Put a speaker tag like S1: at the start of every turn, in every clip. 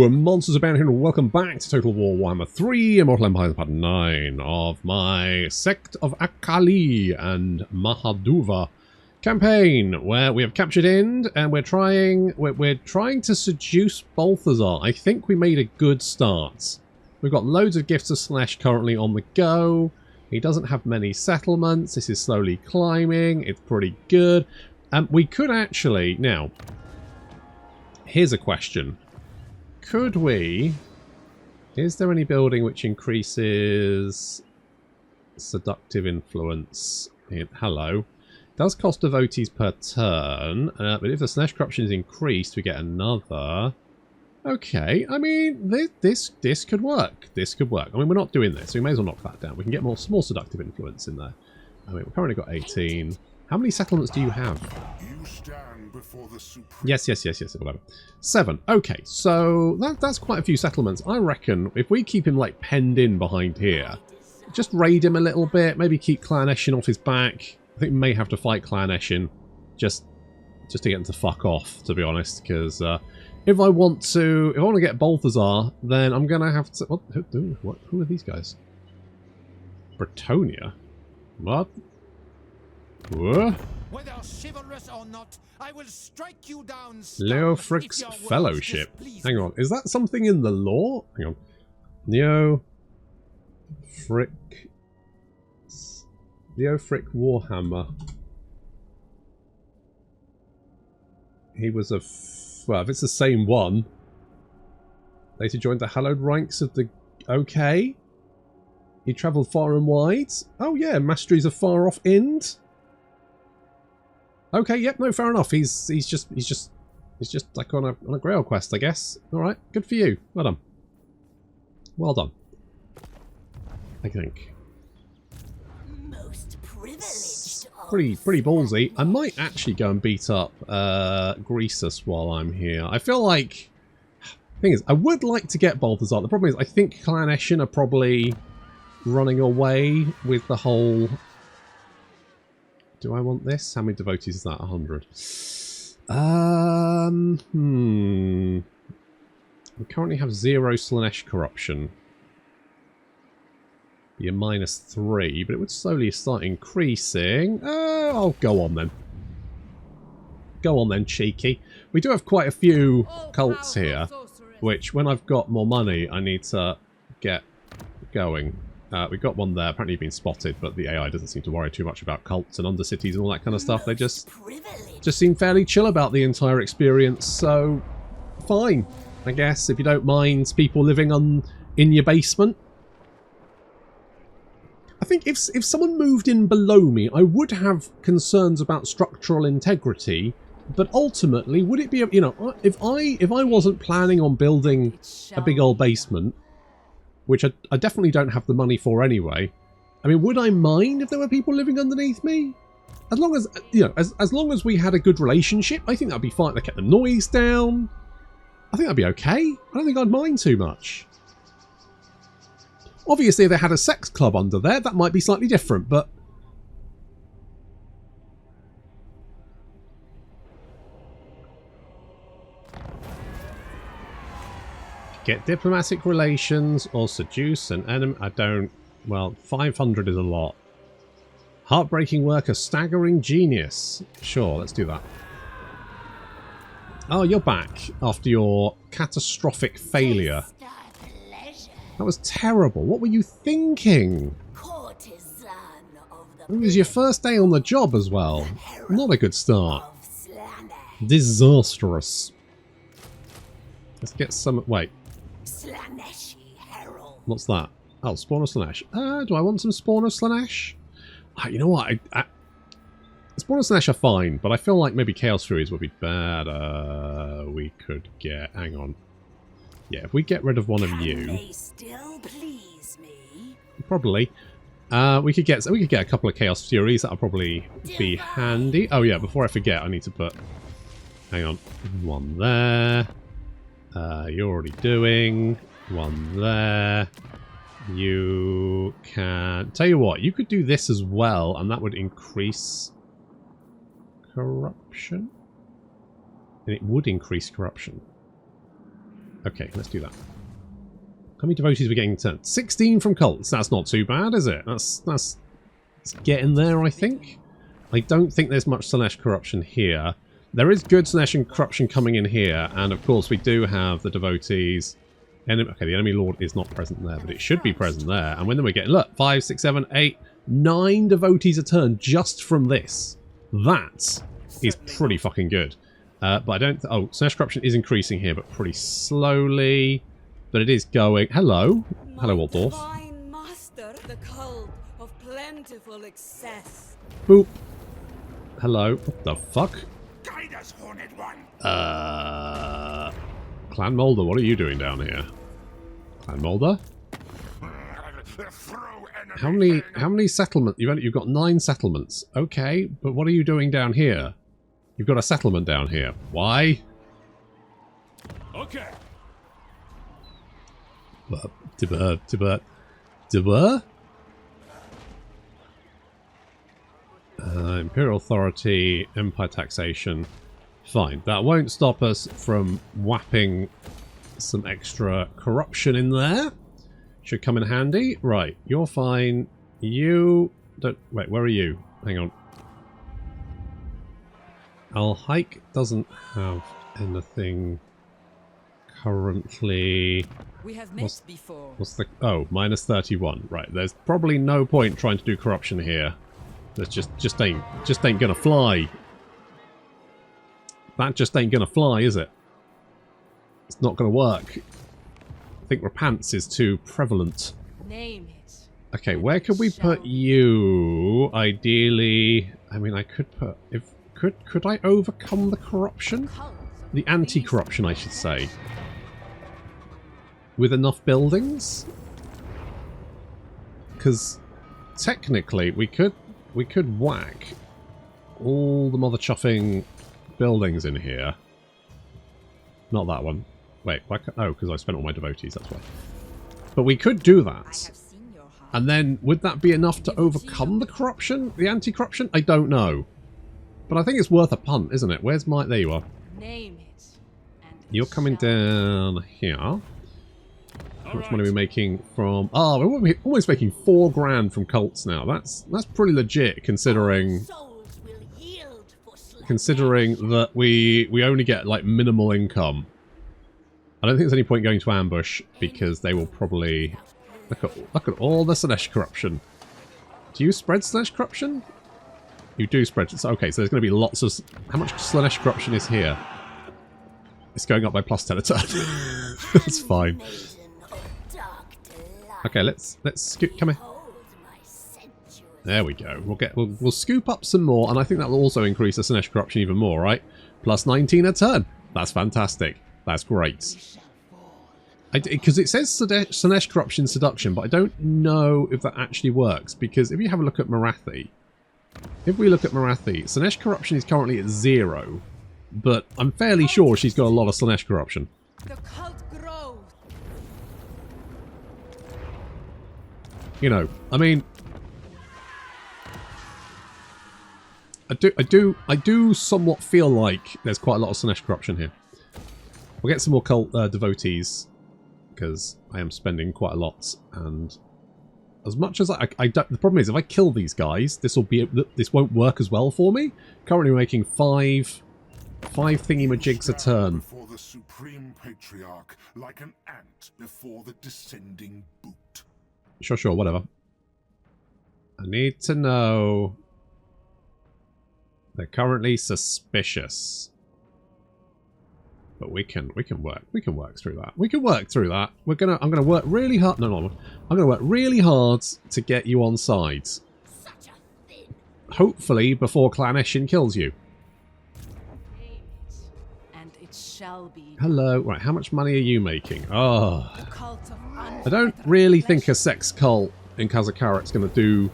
S1: Monsters Abound here, and welcome back to Total War Warhammer 3, Immortal Empires Part 9 of my Sect of Akhalee and Mahaduva campaign, where we have captured Ind, and we're trying to seduce Balthazar. I think we made a good start. We've got loads of gifts of Slaanesh currently on the go. He doesn't have many settlements. This is slowly climbing. It's pretty good. We could actually... Now, here's a question. Could we... Is there any building which increases seductive influence? Hello. Does cost devotees per turn, but if the Slaanesh corruption is increased, we get another. Okay, I mean, this could work. This could work. I mean, we're not doing this, so we may as well knock that down. We can get more seductive influence in there. I mean, we've currently got 18. How many settlements do you have?
S2: You stand before the
S1: Yes, whatever. 7. Okay, so that's quite a few settlements. I reckon if we keep him, like, penned in behind here, just raid him a little bit, maybe keep Clan Eshin off his back. I think we may have to fight Clan Eshin just to get him to fuck off, to be honest, because if I want to get Balthazar, then I'm going to have to... Who are these guys? Bretonia? What?
S3: Whether chivalrous or not, I will strike you down.
S1: Leofric's Fellowship. Hang on, is that something in the lore? Hang on. Leofric Warhammer. He was a... well, if it's the same one. Later joined the hallowed ranks of the... Okay. He travelled far and wide. Oh yeah, masteries of far off Ind. Okay, yep, no, fair enough. He's just like on a grail quest, I guess. All right, good for you. Well done. Well done. I think.
S4: Most privileged.
S1: Pretty ballsy. I might actually go and beat up Greasus while I'm here. I feel like... Thing is, I would like to get Balthazar. The problem is, I think Clan Eshin are probably running away with the whole... Do I want this? How many devotees is that? 100. We currently have 0 Slaanesh corruption. Be a -3, but it would slowly start increasing. Oh, go on then. Go on then, cheeky. We do have quite a few cults here, which when I've got more money, I need to get going. We've got one there, apparently been spotted, but the AI doesn't seem to worry too much about cults and undercities and all that kind of stuff. They just seem fairly chill about the entire experience, so fine, I guess, if you don't mind people living in your basement. I think if someone moved in below me, I would have concerns about structural integrity, but ultimately, would it be, you know, if I wasn't planning on building a big old basement, which I definitely don't have the money for anyway. I mean, would I mind if there were people living underneath me? As long as, you know, as long as we had a good relationship, I think that'd be fine. They kept the noise down. I think that'd be okay. I don't think I'd mind too much. Obviously, if they had a sex club under there, that might be slightly different, but... Get diplomatic relations or seduce an enemy. I don't... Well, 500 is a lot. Heartbreaking work, a staggering genius. Sure, let's do that. Oh, you're back after your catastrophic failure. That was terrible. What were you thinking? It was your first day on the job as well. Not a good start. Disastrous. Let's get some... Wait. What's that? Oh, spawn of Slaanesh. Do I want some spawn of Slaanesh? You know what? Spawn of Slaanesh are fine, but I feel like maybe Chaos Furies would be better. We could get... Hang on. Yeah, if we get rid of one of you... Probably. We could get a couple of Chaos Furies. That'll probably be handy. Oh yeah, before I forget, I need to put... Hang on. One there. You're already doing... One there. You can... Tell you what, you could do this as well, and that would increase corruption. And it would increase corruption. Okay, let's do that. How many devotees are we getting turned? 16 from cults. That's not too bad, is it? That's it's getting there, I think. I don't think there's much Slaanesh corruption here. There is good Slaanesh corruption coming in here, and of course we do have the devotees. Okay, the enemy lord is not present there, but it should be present there. And when we're getting, look, 5, 6, 7, 8, 9 devotees a turn just from this. That is pretty fucking good. But I don't... Oh, Slaanesh corruption is increasing here, but pretty slowly. But it is going... Hello. Hello, Waldorf.
S4: Divine master, the cult of plentiful excess.
S1: Boop. Hello. What the fuck?
S2: Guide us, Horned One.
S1: Clan Molder, what are you doing down here? Clan Molder? How many settlements? You've got 9 settlements. Okay, but what are you doing down here? You've got a settlement down here. Why?
S2: Okay.
S1: Imperial authority, empire taxation. Fine. That won't stop us from whapping some extra corruption in there. Should come in handy. Right, you're fine. You don't... Wait, where are you? Hang on. Al-Hike doesn't have anything currently.
S4: We have met before.
S1: What's the... Oh, minus 31. Right, there's probably no point trying to do corruption here. That's just ain't gonna fly. That just ain't gonna fly, is it? It's not gonna work. I think repents is too prevalent.
S4: Name it.
S1: Okay, where could we put you? Ideally, I mean, I could put... Could I overcome the corruption? The anti-corruption, I should say. With enough buildings? Because technically, we could whack all the mother chuffing buildings in here. Not that one. Wait, why oh, because I spent all my devotees, that's why. But we could do that. And then, would that be enough to overcome the corruption? The anti-corruption? I don't know. But I think it's worth a punt, isn't it? Where's my... There you are.
S4: Name it. And
S1: You're coming down here. How much money are we making from... Oh, we're almost making 4 grand from cults now. That's pretty legit, considering... Considering that we only get, like, minimal income. I don't think there's any point going to ambush, because they will probably... Look at all the Slaanesh corruption. Do you spread Slaanesh corruption? You do spread it. So, okay, so there's going to be lots of... How much Slaanesh corruption is here? It's going up by plus 10 a turn. That's fine. Okay, let's scoop. Come here. There we go. We'll scoop up some more, and I think that will also increase the Slaanesh corruption even more, right? Plus 19 a turn. That's fantastic. That's great. Because it says Slaanesh corruption seduction, but I don't know if that actually works. Because if you have a look at Marathi, Slaanesh corruption is currently at 0, but I'm fairly sure she's got a lot of Slaanesh corruption.
S4: the cult grows.
S1: You know, I mean, I do somewhat feel like there's quite a lot of Slaanesh corruption here. We'll get some more cult devotees, because I am spending quite a lot, and as much as I don't, the problem is if I kill these guys, this won't work as well for me. Currently we're making 5 thingy-majigs a turn.
S2: Before the Supreme Patriarch, like an ant before the descending boot.
S1: Sure, whatever. I need to know. They're currently suspicious. But we can work through that. I'm gonna work really hard. No, I'm gonna work really hard to get you on sides. Hopefully before Slaanesh Ind kills you.
S4: And it shall be.
S1: Hello. Right, how much money are you making? Oh. I don't really think a sex cult in Kazakaret's gonna do...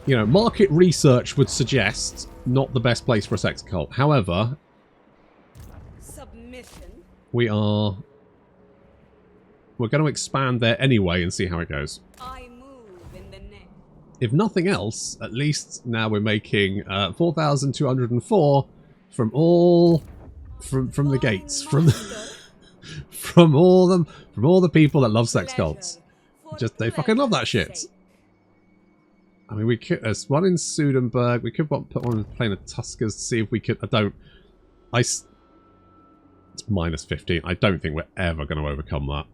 S1: You know, market research would suggest not the best place for a sex cult. However, we're going to expand there anyway and see how it goes.
S4: I move in the net.
S1: If nothing else, at least now we're making 4,204 from all from the gates, from from all the people that love sex cults. Just they fucking love that shit. I mean, we could. There's one in Sudenburg. We could put one in the plane of Tuskers to see if we could. It's minus 15. I don't think we're ever going to overcome that.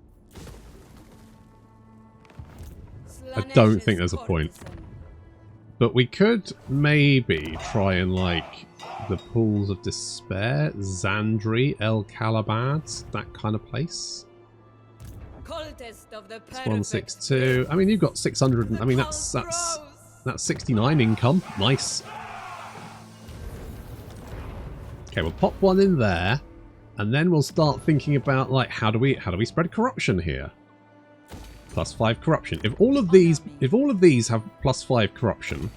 S1: I don't think there's a point. But we could maybe try and, like, the Pools of Despair, Zandri, El Calabad, that kind of place. It's 162. I mean, you've got 600. I mean, that's 69 income. Nice. Okay, we'll pop one in there, and then we'll start thinking about, like, how do we spread corruption here? +5 corruption. If all of these have +5 corruption,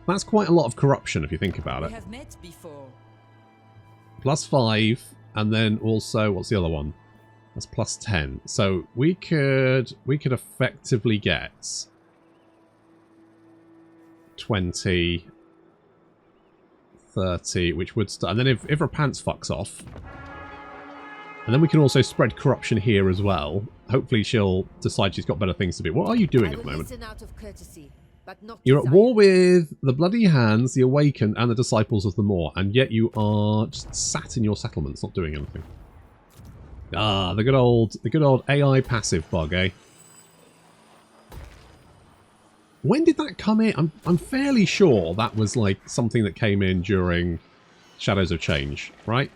S1: that's quite a lot of corruption if you think about it. +5, and then also what's the other one? That's +10. So we could effectively get 20, 30, which would start. And then if Rapance fucks off, and then we can also spread corruption here as well. Hopefully she'll decide she's got better things to do. What are you doing at the moment? You're at war with the Bloody Hands, the Awakened, and the Disciples of the Maw, and yet you are just sat in your settlements, not doing anything. Ah, the good old AI passive bug, eh? When did that come in? I'm fairly sure that was like something that came in during Shadows of Change, right?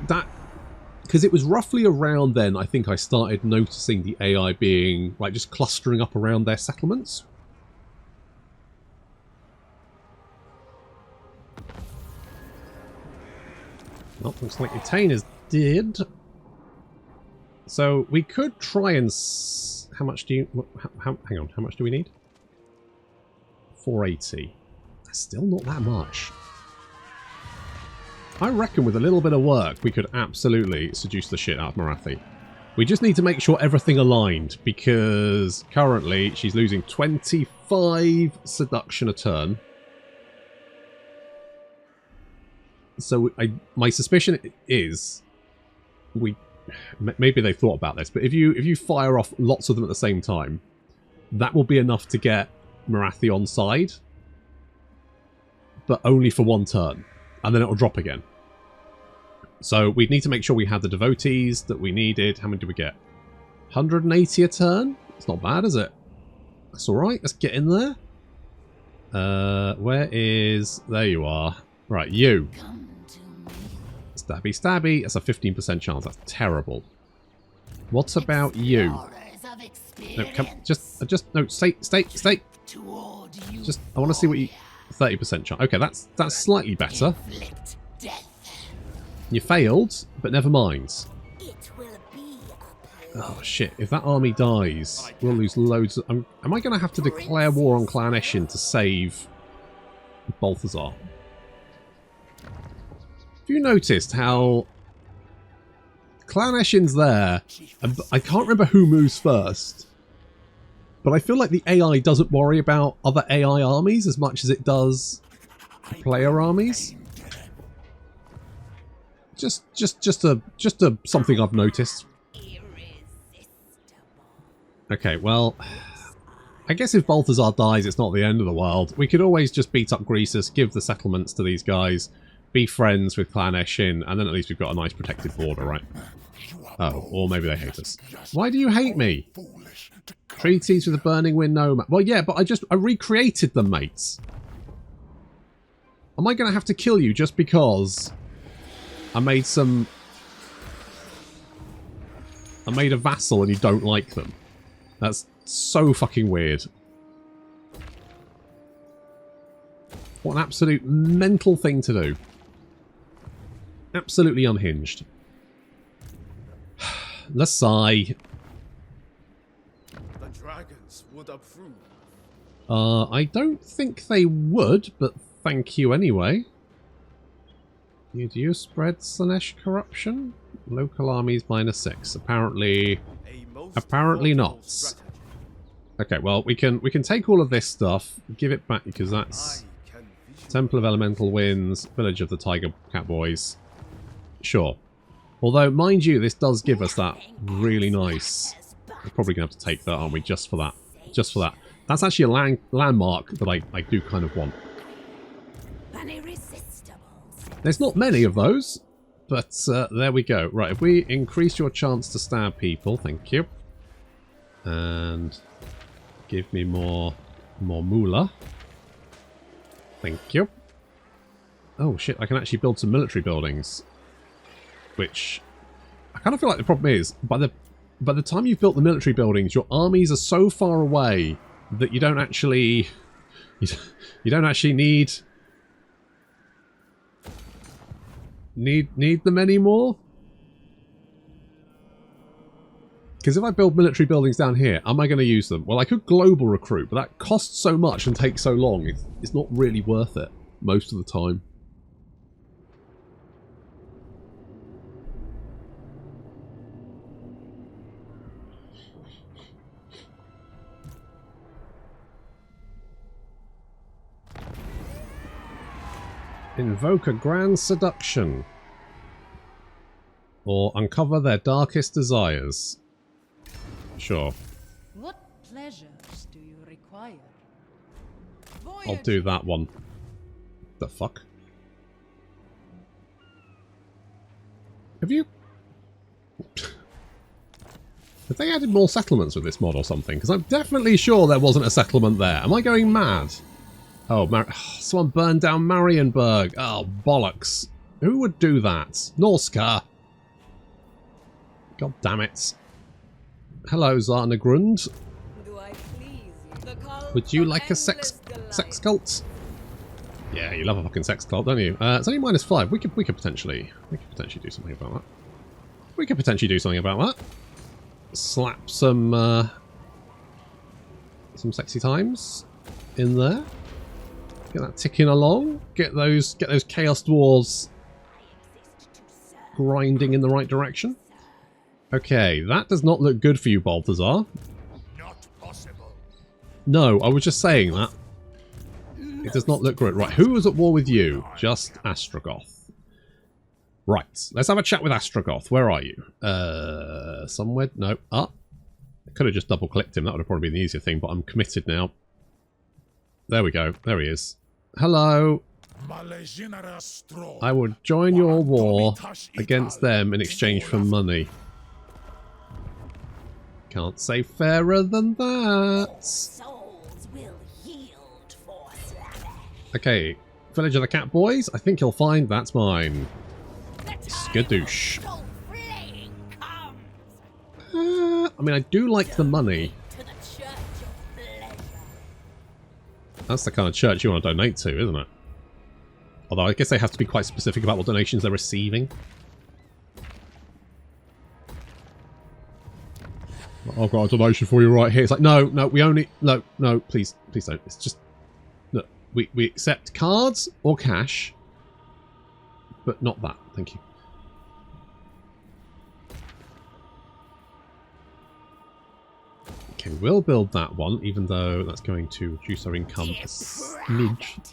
S1: That because it was roughly around then I think I started noticing the AI being like just clustering up around their settlements. Well, looks like Etain is dead. So we could try and... How much do you... hang on, how much do we need? 480. That's still not that much. I reckon with a little bit of work we could absolutely seduce the shit out of Marathi. We just need to make sure everything aligned, because currently she's losing 25 seduction a turn. So my suspicion is maybe they thought about this, but if you fire off lots of them at the same time, that will be enough to get Marathi on side, but only for one turn, and then it'll drop again. So we'd need to make sure we had the devotees that we needed. How many did we get? 180 a turn? It's not bad, is it? That's alright, let's get in there. Where is... There you are. Right, you. Stabby, stabby. That's a 15% chance. That's terrible. What about you? No, come, no, stay. Just, I want to see what you... 30% chance. Okay, that's slightly better. You failed, but never mind. Oh shit, if that army dies, we'll lose loads of... am I going to have to declare war on Slaanesh Ind to save Balthazar? Have you noticed how Slaanesh Ind's there, and I can't remember who moves first, but I feel like the AI doesn't worry about other AI armies as much as it does player armies. Just a something I've noticed. Okay, well, I guess if Balthazar dies, it's not the end of the world. We could always just beat up Greasus, give the settlements to these guys, be friends with Slaanesh Ind, and then at least we've got a nice protected border, right? Oh, or maybe they hate us. Why do you hate me? Treaties with the Burning Wind, no. Well, yeah, but I recreated them, mates. Am I going to have to kill you just because I made a vassal and you don't like them? That's so fucking weird. What an absolute mental thing to do. Absolutely unhinged. The sigh.
S5: The dragons would approve.
S1: I don't think they would, but thank you anyway. Do you spread Slaanesh corruption? Local armies -6. Apparently not. Okay, well we can take all of this stuff, give it back because that's Temple of Elemental Winds, Village of the Tiger Cat Boys. Sure. Although, mind you, this does give us that really nice... We're probably going to have to take that, aren't we? Just for that. Just for that. That's actually a landmark that I do kind of want. There's not many of those, but there we go. Right, if we increase your chance to stab people, thank you. And give me more moolah. Thank you. Oh shit, I can actually build some military buildings. Which, I kind of feel like the problem is, by the time you've built the military buildings, your armies are so far away that you don't actually... You don't actually need them anymore. Because if I build military buildings down here, am I going to use them? Well, I could global recruit, but that costs so much and takes so long. It's not really worth it most of the time. Invoke a grand seduction. Or uncover their darkest desires. Sure.
S6: What pleasures do you require?
S1: I'll do that one. The fuck? Have you... Have they added more settlements with this mod or something? Because I'm definitely sure there wasn't a settlement there. Am I going mad? Oh, someone burned down Marienburg. Oh, bollocks. Who would do that? Norska. God damn it. Hello, Zarnagrund.
S4: Do I please you? The cult
S1: Would you
S4: of
S1: like a sex
S4: endless
S1: cult? Yeah, you love a fucking sex cult, don't you? It's only -5. We could potentially do something about that. We could potentially do something about that. Slap some sexy times in there. Get that ticking along. Get those Chaos Dwarves grinding in the right direction. Okay, that does not look good for you, Balthazar.
S2: Not possible.
S1: No, I was just saying that. It does not look good. Right, who was at war with you? Just Astrogoth. Right, let's have a chat with Astrogoth. Where are you? Somewhere? No. I could have just double-clicked him. That would have probably been the easier thing, but I'm committed now. There we go. There he is. Hello. I would join your war against them in exchange for money. Can't say fairer than that.
S4: souls will yield for Slaanesh.
S1: Okay, Village of the Cat Boys. I think you'll find that's mine. Skadoosh. I mean, I do like the money. That's the kind of church you want to donate to, isn't it? Although I guess they have to be quite specific about what donations they're receiving. I've got a donation for you right here. It's like, no, we only... No, please don't. It's just... Look, we accept cards or cash, but not that. Thank you. Okay, we'll build that one, even though that's going to reduce our income a smidge.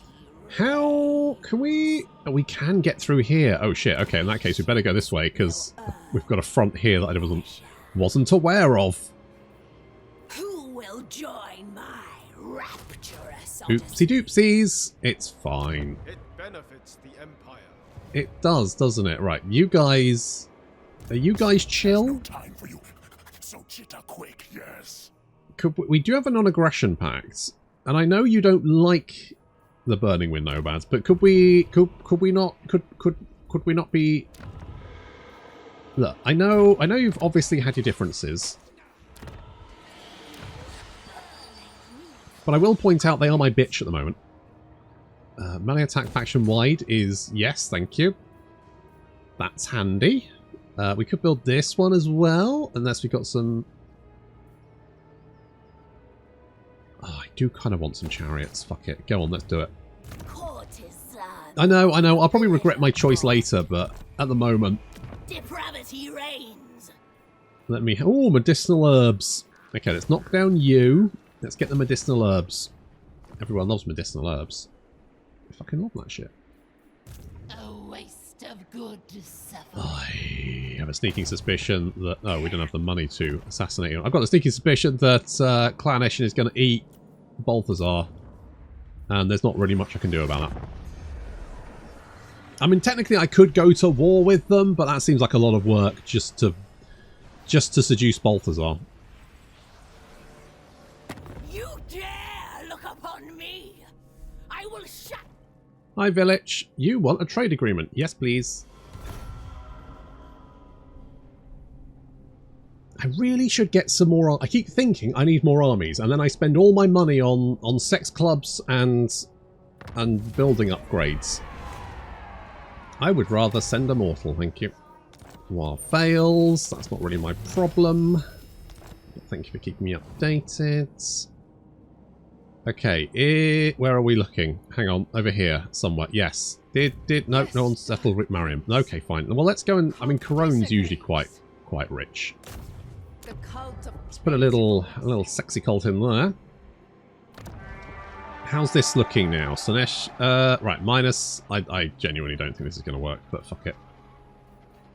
S1: How can we... Oh, we can get through here. Oh shit, okay, in that case we better go this way, because we've got a front here that I wasn't aware of.
S4: Who will join my rapturous
S1: Oopsie doopsies. It's fine.
S5: It benefits the Empire.
S1: It does, doesn't it? Right, you guys... Are you guys chill?
S2: Time for you. So chitter quick, yes.
S1: We do have a non-aggression pact, and I know you don't like the Burning Wind Nomads, but could we not be... Look, I know you've obviously had your differences, but I will point out they are my bitch at the moment. Melee attack faction wide is yes, thank you. That's handy. We could build this one as well, unless we got some... Oh, I do kind of want some chariots. Fuck it. Go on, let's do it. I know. I'll probably regret my choice later, but at the moment...
S4: Depravity reigns.
S1: Let me... Oh, medicinal herbs. Okay, let's knock down you. Let's get the medicinal herbs. Everyone loves medicinal herbs. I fucking love that shit.
S6: A waste of good to suffer.
S1: I have a sneaking suspicion that... Oh, we don't have the money to assassinate him. I've got a sneaking suspicion that Slaanesh is going to eat Balthazar. And there's not really much I can do about that. I mean, technically I could go to war with them, but that seems like a lot of work just to seduce Balthazar.
S4: You dare look upon me! I will shut.
S1: Hi, village. You want a trade agreement? Yes, please. I really should get some more... I keep thinking I need more armies, and then I spend all my money on sex clubs and building upgrades. I would rather send a mortal, thank you. War fails. That's not really my problem. Thank you for keeping me updated. Okay, where are we looking? Hang on, over here somewhere. Yes. No one settled with Mariam. Okay, fine. Well, let's go and... I mean, Corone's usually quite rich. Let's put a little sexy cult in there. How's this looking now? Slaanesh, right, minus... I genuinely don't think this is going to work, but fuck it.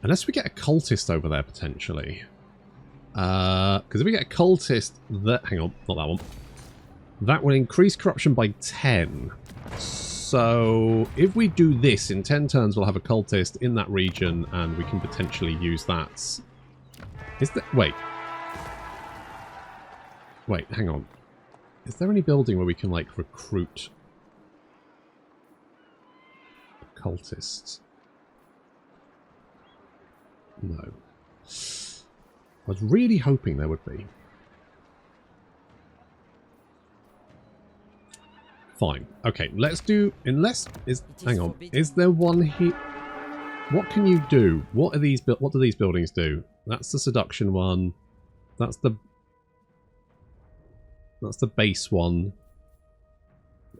S1: Unless we get a cultist over there, potentially. Because if we get a cultist... Hang on, not that one. That will increase corruption by 10. So, if we do this, in 10 turns we'll have a cultist in that region, and we can potentially use that. Is that... Wait, hang on. Is there any building where we can, like, recruit cultists? No. I was really hoping there would be. Fine. Okay, let's do... Unless... Hang on. Is there one here? What can you do? What do these buildings do? That's the seduction one. That's the base one.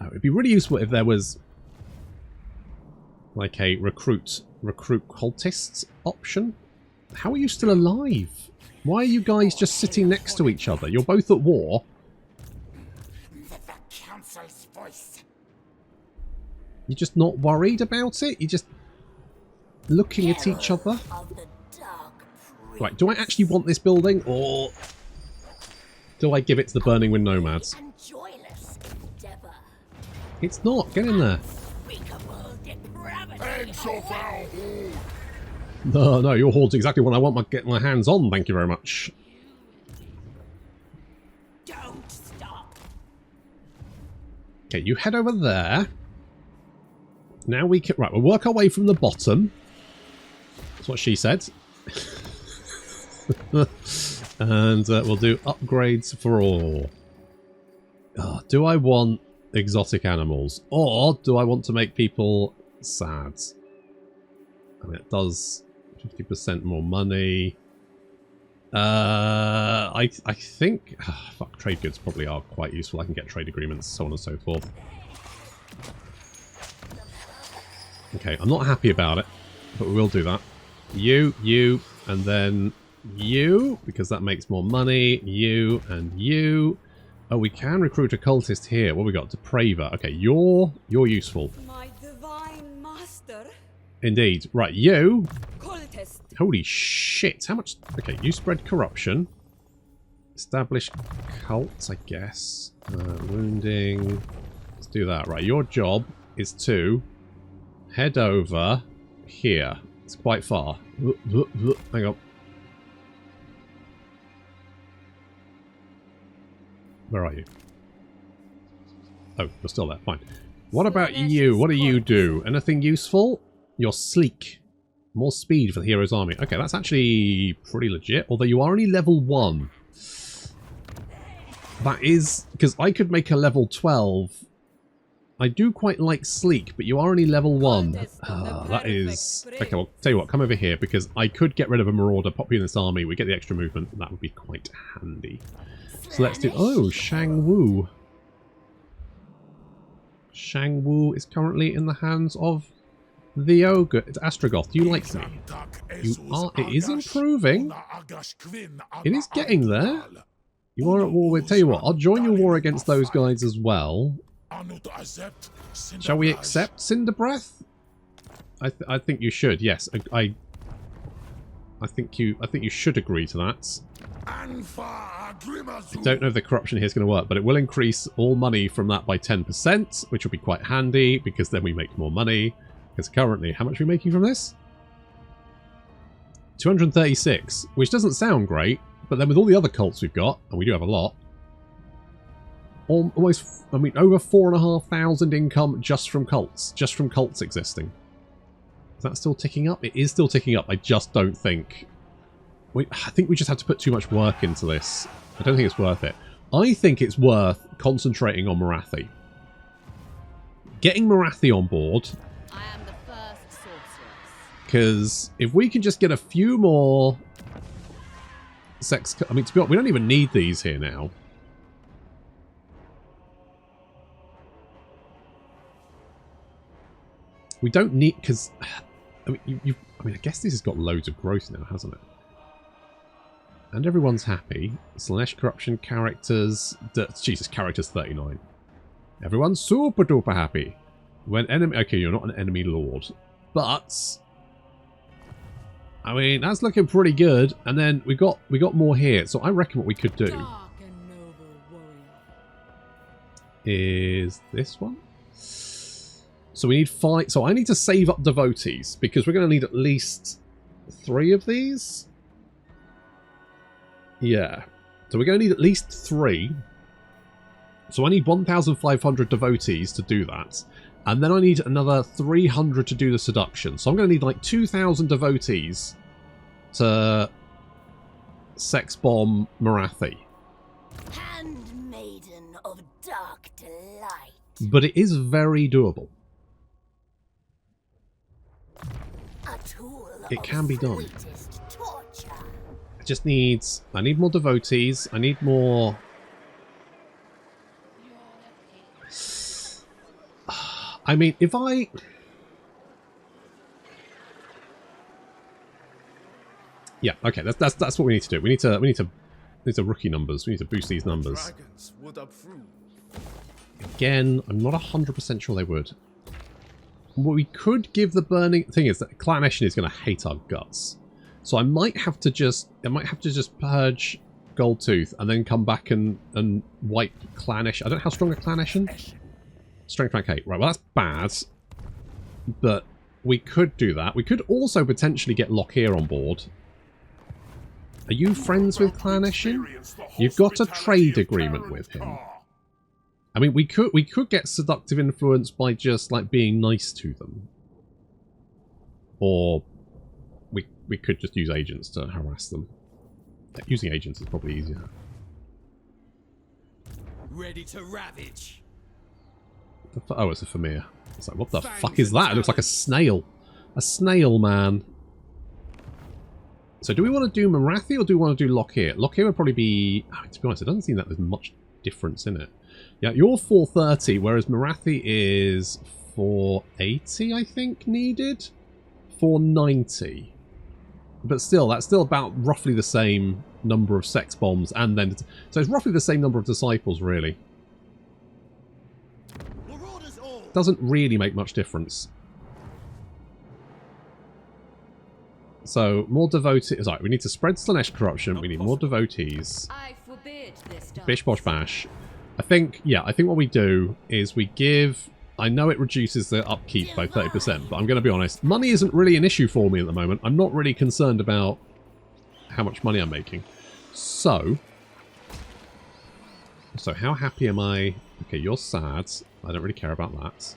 S1: No, it'd be really useful if there was like a recruit cultists option. How are you still alive? Why are you guys just sitting next to each other? You're both at war.
S3: Let the council's voice.
S1: You're just not worried about it? You're just looking at each other? Right, do I actually want this building, or do I give it to the Burning Wind Nomads? It's not. Get in there. No, your horde's exactly what I want getting my hands on. Thank you very much.
S4: Don't stop.
S1: Okay, you head over there. Now we can... Right, we'll work our way from the bottom. That's what she said. And we'll do upgrades for all. Oh, do I want exotic animals? Or do I want to make people sad? I mean, it does 50% more money. I think... fuck, trade goods probably are quite useful. I can get trade agreements, so on and so forth. Okay, I'm not happy about it, but we will do that. You, and then you, because that makes more money. You and you. Oh, we can recruit a cultist here. What have we got? Depraver. Okay, you're useful.
S4: My divine master.
S1: Indeed. Right, you.
S4: Cultist.
S1: Holy shit. How much? Okay, you spread corruption. Establish cults, I guess. Wounding. Let's do that. Right, your job is to head over here. It's quite far. Hang on. Where are you? Oh, you're still there. Fine. What about you? What do you do? Anything useful? You're sleek. More speed for the hero's army. Okay, that's actually pretty legit. Although you are only level 1. That is... Because I could make a level 12. I do quite like sleek, but you are only level 1. That is... Okay, well, tell you what. Come over here, because I could get rid of a marauder, pop you in this army, we get the extra movement. That would be quite handy. So let's do... Oh, Shang Wu. Shang Wu is currently in the hands of the ogre. It's Astrogoth. Do you like me? You are... It is improving. It is getting there. You are at war with... Tell you what, I'll join your war against those guys as well. Shall we accept Cinder Breath? I think you should. Yes, I think you should agree to that. I don't know if the corruption here is going to work, but it will increase all money from that by 10%, which will be quite handy because then we make more money. Because currently, how much are we making from this? 236, which doesn't sound great, but then with all the other cults we've got, and we do have a lot, almost, I mean, over 4,500 income just from cults existing. Is that still ticking up? It is still ticking up. I just don't think... I think we just have to put too much work into this. I don't think it's worth it. I think it's worth concentrating on Marathi. Getting Marathi on board.
S6: I am the first sorceress.
S1: Because if we can just get a few more I mean, to be honest, we don't even need these here now. We don't need... Because... I mean, I guess this has got loads of growth now, hasn't it? And everyone's happy. Slaanesh corruption characters... Jesus, characters 39. Everyone's super duper happy. When enemy... Okay, you're not an enemy lord. But... I mean, that's looking pretty good. And then we got more here. So I reckon what we could do...
S4: Dark and noble warrior.
S1: Is this one? So we need 5... So I need to save up devotees. Because we're going to need at least 3 of these. Yeah. So we're going to need at least 3. So I need 1,500 devotees to do that. And then I need another 300 to do the seduction. So I'm going to need like 2,000 devotees to sex bomb Marathi.
S6: Handmaiden of dark delight.
S1: But it is very doable.
S6: A tool
S1: It can be done.
S6: sweetest torture.
S1: It just needs... I need more devotees. I need more... I mean, if I... Yeah, okay, that's what we need to do. We need to rookie numbers. We need to boost these numbers.
S5: Dragons would approve.
S1: Again, I'm not 100% sure they would. What we could give the burning thing is that Slaanesh is going to hate our guts. So I might have to just purge Goldtooth and then come back and wipe Slaanesh. I don't know how strong a Slaanesh. Strength rank 8. Right, well that's bad. But we could do that. We could also potentially get Lockheer on board. Are you friends with Slaanesh? You've got a trade agreement with him. I mean, we could get seductive influence by just like being nice to them, or we could just use agents to harass them. Using agents is probably easier.
S3: Ready to ravage.
S1: Oh, it's a Famir. It's like, what the fuck is that? It looks like a snail. A snail, man. So do we want to do Marathi or do we want to do Lockheer? Lockheer would probably be... to be honest, it doesn't seem that there's much difference in it. Yeah, you're 430, whereas Marathi is 480, I think, needed? 490. But still, that's still about roughly the same number of sex bombs, and then... So it's roughly the same number of disciples, really. Doesn't really make much difference. So, more devotees... Sorry, we need to spread Slaanesh corruption, we need more devotees.
S4: I forbid this dance.
S1: Bish bosh bash. I think what we do is we give... I know it reduces the upkeep by 30%, but I'm going to be honest. Money isn't really an issue for me at the moment. I'm not really concerned about how much money I'm making. So how happy am I? Okay, you're sad. I don't really care about that.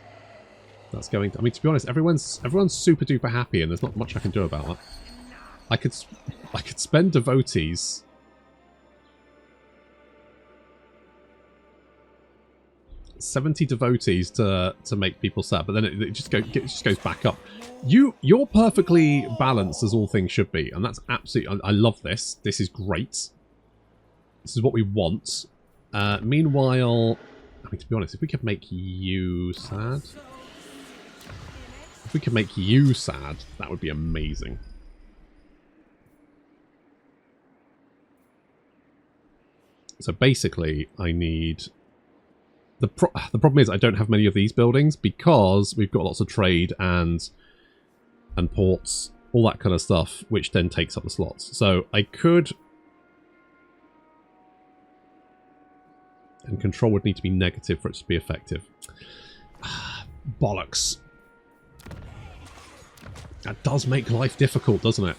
S1: That's going to... I mean, to be honest, everyone's super duper happy, and there's not much I can do about that. I could spend devotees... 70 devotees to make people sad, but then it just goes back up. You're perfectly balanced as all things should be, and that's absolutely... I love this. This is great. This is what we want. Meanwhile, I mean, to be honest, if we could make you sad... If we could make you sad, that would be amazing. So basically, I need The problem is I don't have many of these buildings because we've got lots of trade and ports, all that kind of stuff, which then takes up the slots. So I could... And control would need to be negative for it to be effective. Bollocks. That does make life difficult, doesn't it?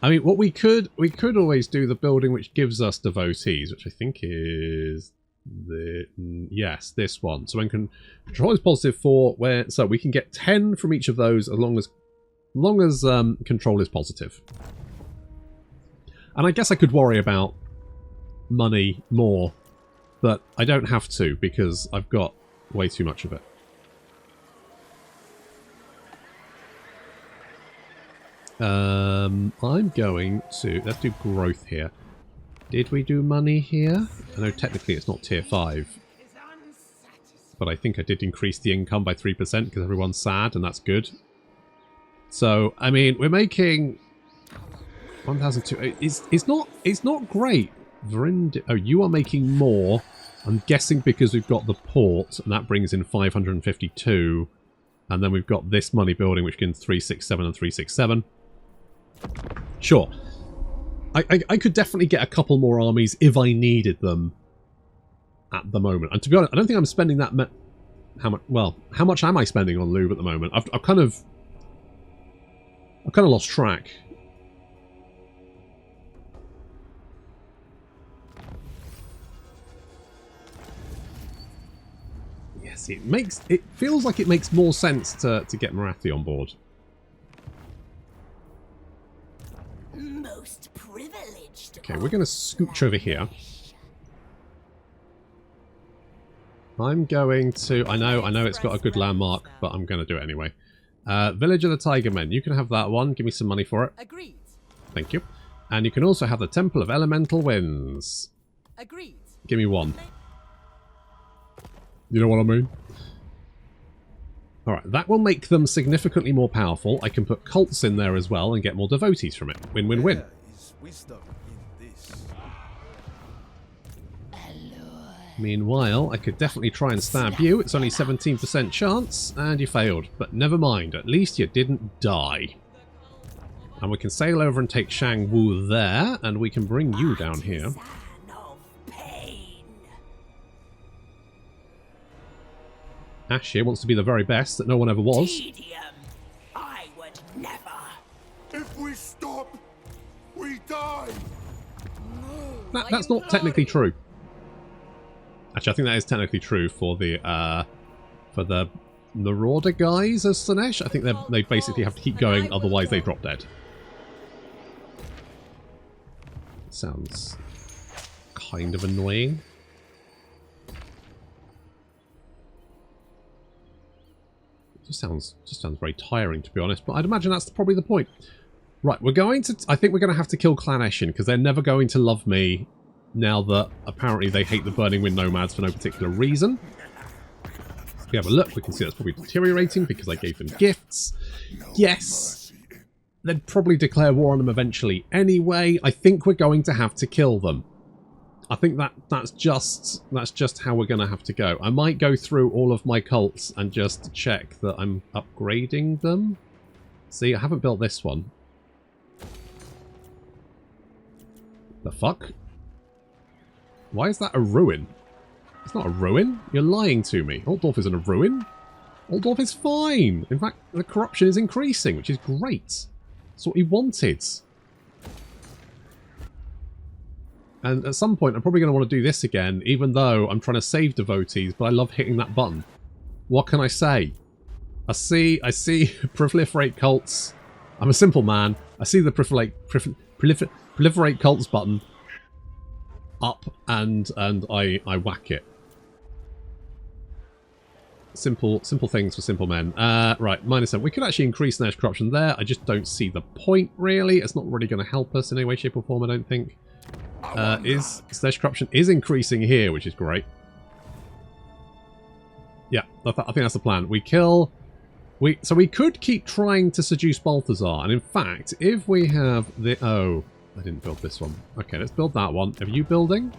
S1: I mean, what we could always do the building which gives us devotees, which I think is yes, this one. So when control is positive for so we can get 10 from each of those as long as control is positive. And I guess I could worry about money more, but I don't have to because I've got way too much of it. I'm going to... Let's do growth here. Did we do money here? I know technically it's not tier 5. But I think I did increase the income by 3% because everyone's sad and that's good. So, I mean, we're making 1,200... It's not great. Oh, you are making more. I'm guessing because we've got the port and that brings in 552. And then we've got this money building which gives 367 and 367. Sure. I could definitely get a couple more armies if I needed them at the moment. And to be honest, I don't think I'm spending that much. How much am I spending on lube at the moment? I've kind of lost track. Yes, it feels like it makes more sense to get Marathi on board.
S6: Most privileged.
S1: Okay, we're going to scooch over here. I'm going to... I know it's got a good landmark, but I'm going to do it anyway. Village of the Tiger Men. You can have that one. Give me some money for it.
S4: Agreed.
S1: Thank you. And you can also have the Temple of Elemental Winds.
S4: Agreed.
S1: Give me one. You know what I mean? Alright, that will make them significantly more powerful. I can put cults in there as well and get more devotees from it. Win-win-win.
S5: There is wisdom in this.
S1: Meanwhile, I could definitely try and stab you. It's only 17% chance, and you failed. But never mind, at least you didn't die. And we can sail over and take Shangwu there, and we can bring you down here. Ash here wants to be the very best that no one ever was.
S6: I would never.
S2: If we stop, we die.
S1: That's not technically true. Actually, I think that is technically true for the Marauder guys as Slaanesh. I think they basically have to keep going, otherwise they drop dead. Sounds kind of annoying. Just sounds very tiring, to be honest, but I'd imagine that's probably the point. Right, I think we're going to have to kill Slaanesh Ind because they're never going to love me now that apparently they hate the Burning Wind Nomads for no particular reason. If we have a look, we can see that's probably deteriorating because I gave them gifts. Yes, they'd probably declare war on them eventually anyway. I think we're going to have to kill them. I think that's just how we're going to have to go. I might go through all of my cults and just check that I'm upgrading them. See, I haven't built this one. The fuck? Why is that a ruin? It's not a ruin. You're lying to me. Altdorf isn't a ruin. Altdorf is fine. In fact, the corruption is increasing, which is great. That's what we wanted. And at some point, I'm probably going to want to do this again, even though I'm trying to save devotees, but I love hitting that button. What can I say? I see proliferate cults. I'm a simple man. I see the proliferate cults button up, and I whack it. Simple things for simple men. Right, -7. We could actually increase Slaanesh corruption there. I just don't see the point, really. It's not really going to help us in any way, shape, or form, I don't think. Slaanesh corruption is increasing here, which is great. Yeah, I think that's the plan. We kill... So we could keep trying to seduce Balthazar, and in fact, if we have the... Oh, I didn't build this one. Okay, let's build that one. Are you building?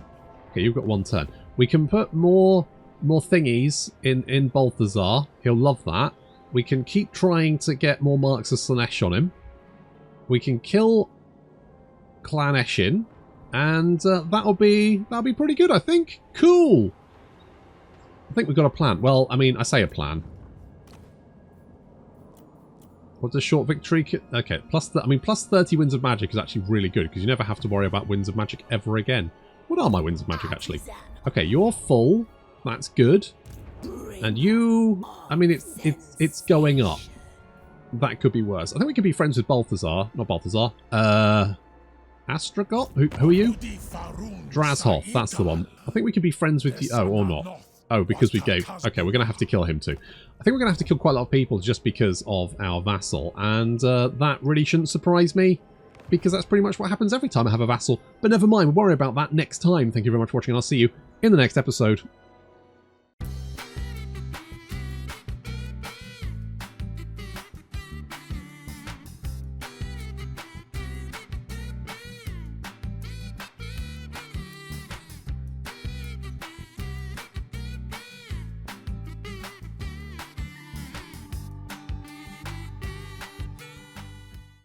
S1: Okay, you've got one turn. We can put more thingies in Balthazar. He'll love that. We can keep trying to get more marks of Slaanesh on him. We can kill Slaanesh in, and that'll be pretty good, I think. Cool. I think we've got a plan. Well, I mean, I say a plan. What's a short victory? Okay, plus 30 winds of magic is actually really good because you never have to worry about winds of magic ever again. What are my winds of magic actually? Okay, you're full. That's good. And you, I mean, it's going up. That could be worse. I think we could be friends with Balthazar, not Balthazar. Astragot? Who are you? Drazhoth, that's the one. I think we could be friends with you. Oh, or not. Oh, because we gave... Okay, we're going to have to kill him too. I think we're going to have to kill quite a lot of people just because of our vassal. And that really shouldn't surprise me, because that's pretty much what happens every time I have a vassal. But never mind, we'll worry about that next time. Thank you very much for watching, and I'll see you in the next episode